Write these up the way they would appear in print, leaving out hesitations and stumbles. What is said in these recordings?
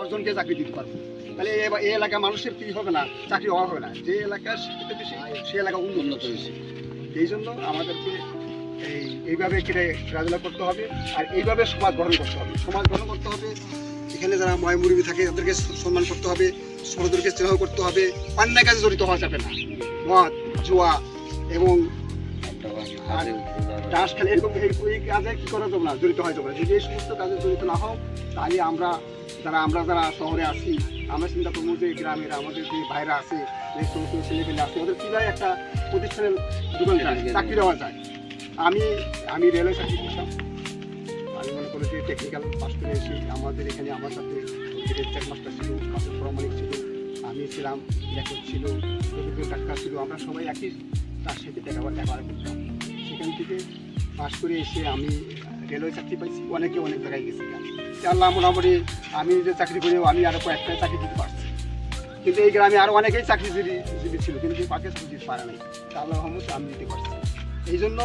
10 জনকে চাকরি দিতে পারবো। তাহলে এই এলাকার মানুষের কি হবে না, চাকরি অভাব হবে না। যে এলাকার শিক্ষিত বেশি সে এলাকা উন্নত বেশি। এই জন্য আমাদেরকে এইভাবে খেলাধুলা করতে হবে, আর এইভাবে সমাজ গঠন করতে হবে। সমাজ গঠন করতে হবে, এখানে যারা ময়মুরবি থাকে তাদেরকে সম্মান করতে হবে, ছোটদেরকে স্নেহ করতে হবে। অন্যায় কাজে জড়িত হওয়া যাবে না, মদ জুয়া এবং তাস খেলে এরকম এই কাজে কি করা যাবে না, জড়িত হয়ে যাবে না। যদি এই সমস্ত কাজে জড়িত না হও, তাহলে আমরা যারা শহরে আছি, আমরা চিন্তা করবো যে গ্রামের আমাদের যে ভাইরা আছে, যে সমস্ত ছেলেপেলে আছে, ওদের কীভাবে একটা প্রতিষ্ঠানের দোকান যায়, চাকরি দেওয়া যায়। আমি রেলওয়ে চাকরি করতাম। আমি মনে করি যে টেকনিক্যাল পাস করে এসে আমাদের এখানে আমার সাথে চেক মাস্টার ছিল, কাপড় প্রমাণিক ছিল, আমি ছিলাম, লেখক ছিল, ডাক্তার ছিল। আমরা সবাই একই তার সাথে দেখা করতাম। সেখান থেকে পাস করে এসে আমি রেলওয়ে চাকরি পাইছি, অনেক জায়গায় গেছি। আল্লাহ মোটামুটি আমি যে চাকরি করেও আমি আরও কয়েকটা চাকরি দিতে পারছি। কিন্তু এই গ্রামে আরও অনেকেই চাকরিজীবী ছিল, কিন্তু পাকে দিতে পারে নাই। আল্লাহ রহমতে আমি দিতে পারছি। এই জন্য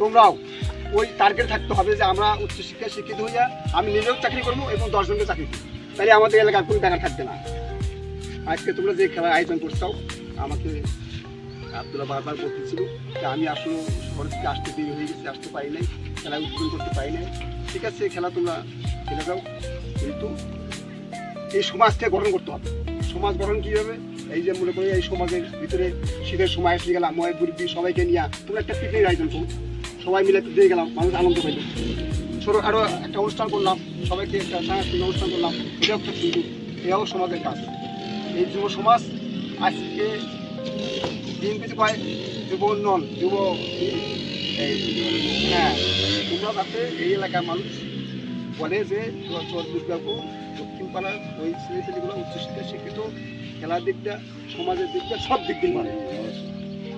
তোমরাও ওই টার্গেট থাকতে হবে যে আমরা উচ্চশিক্ষায় শিক্ষিত হইয়া আমি নিজেও চাকরি করবো এবং 10 জনকে চাকরি করবো। তাহলে আমাদের এলাকার কোনো টাকা থাকবে না। আজকে তোমরা যে খেলার আয়োজন করছাও, আমাকে আব্দুল্লাহ বারবার বলতেছিল যে আমি আসলে শহরের থেকে আসতে দেরি হয়ে গেছে, আসতে পারি নাই, খেলা উদ্বোধন করতে পারি নাই। ঠিক আছে, খেলা তোমরা খেলে যাও, কিন্তু এই সমাজকে গঠন করতে হবে। সমাজ গঠন কীভাবে? এই যে মনে করি এই সমাজের ভিতরে শীতের সময় এসে গেলাম, মুরব্বী সবাইকে নিয়ে তোমরা একটা পিকনিক আয়োজন করো, সবাই মিলে দিয়ে গেলাম, মানুষ আনন্দ পাইল। ছোটো আরও একটা অনুষ্ঠান করলাম, সবাইকে একটা সাংস্কৃতিক অনুষ্ঠান করলাম, এটাও একটা সুন্দর, এটাও সমাজের কাজ। এই যুব সমাজ আজকে দিন কিছু পায়, যুব উন্নয়ন, হ্যাঁ, তোমরা যাতে এই এলাকার মানুষ বলে যে দুর্গাপুর দক্ষিণ পাড়ার ওই ছেলেপেলেগুলো উচ্চশিক্ষায় শিক্ষিত, খেলার দিকটা, সমাজের দিকটা, সব দিক দিয়ে পারে।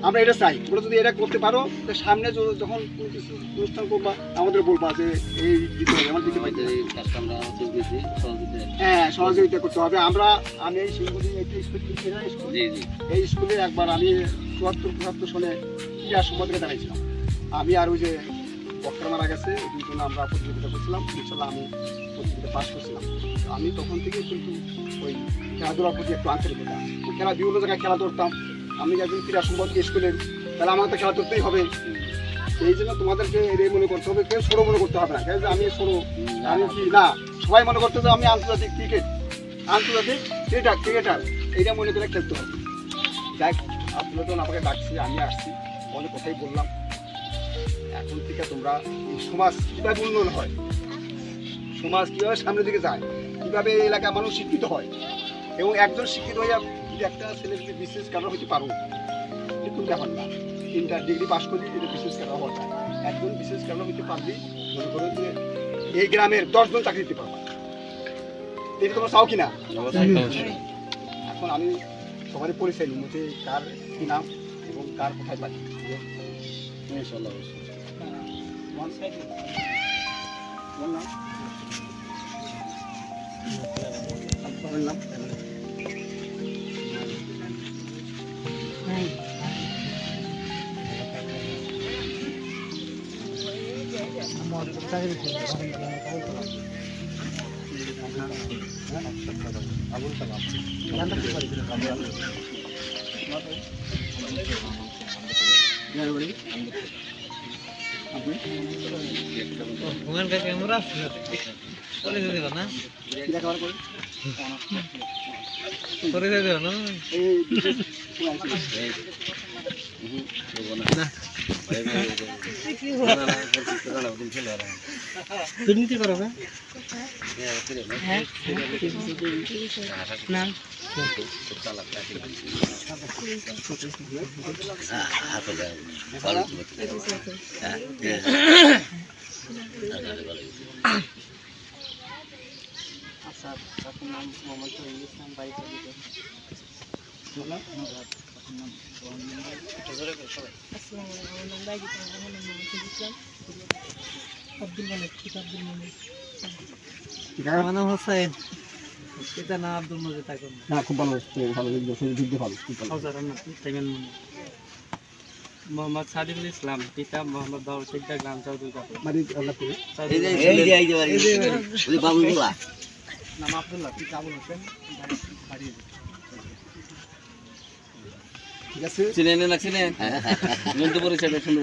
আমরা এটা চাই। তোমরা যদি এটা করতে পারো, তো সামনে যখন কোনো কিছু অনুষ্ঠান করবা আমাদের বলবা যে এই দিতে হবে, আমার দিতে পাইতে, হ্যাঁ, সহযোগিতা করতে হবে। আমি এই শিলগুলি এই স্কুলে একবার আমি 74-75 সনে ক্রীড়া সম্পাদকে দাঁড়াইছিলাম। আমি আর ওই যে বক্তার মারা গেছে, এই জন্য আমরা প্রতিযোগিতা করছিলাম। ইনশাল্লাহ আমি প্রতিযোগিতা পাস করছিলাম। আমি তখন থেকে কিন্তু ওই খেলাধুলার প্রতি একটু আন্তরিকতা, খেলা বিভিন্ন জায়গায় খেলা ধরতাম। আমি একজন ক্রীড়া সম্পাদক স্কুলের, তাহলে আমাকে খেলা ধরতেই হবে। এই জন্য তোমাদেরকে এটাই মনে করতে হবে, কেউ ছোটো মনে করতে হবে না। যে আমি ছোটো, আমি কি না, সবাই মনে করতে হবে আমি আন্তর্জাতিক ক্রিকেটার, এইটা মনে করে খেলতে হবে। যাই আপনারা তো আমাকে ডাকছি, আমি আসছি, অনেক কথাই বললাম। এখন থেকে তোমরা এই সমাজ কীভাবে উন্নয়ন হয়, সমাজ কীভাবে সামনের দিকে যায়, কীভাবে এই এলাকার মানুষ শিক্ষিত হয়, এবং একজন শিক্ষিত হইয়া যদি একটা ছেলে যদি বিশেষ কারণ হইতে পারো, কিন্তু ব্যাপার না, 3টা ডিগ্রি পাস করলে এটা বিশেষ কারণ হওয়া যায়। একজন বিশেষ কারণ হইতে পারলেই মনে করো যে এই গ্রামের 10 জন চাকরি দিতে পারবে। এটা তোমরা চাও কিনা? এখন আমি সবারই পরিচয় নিব যে কার কী নাম এবং কার কোথায় বাড়ি। নাম আবুল কালাম। ক্যামেরা দুর্নীতি করো না আব্দুল হোসেন, এটা না আব্দুল মজিদ এখন না, খুব ভালো ভালো মোহাম্মদ সাদিকুল ইসলাম, পিতা মোহাম্মদ বাবুল সিকদার, গ্রাম চৌধুরী। নাম আব্দুল্লাহ, পিতা আবুল হোসেন, বাড়ি ঠিক আছে চিনেন না চিনেন, মন্তব্য পরিচয়টা সুন্দর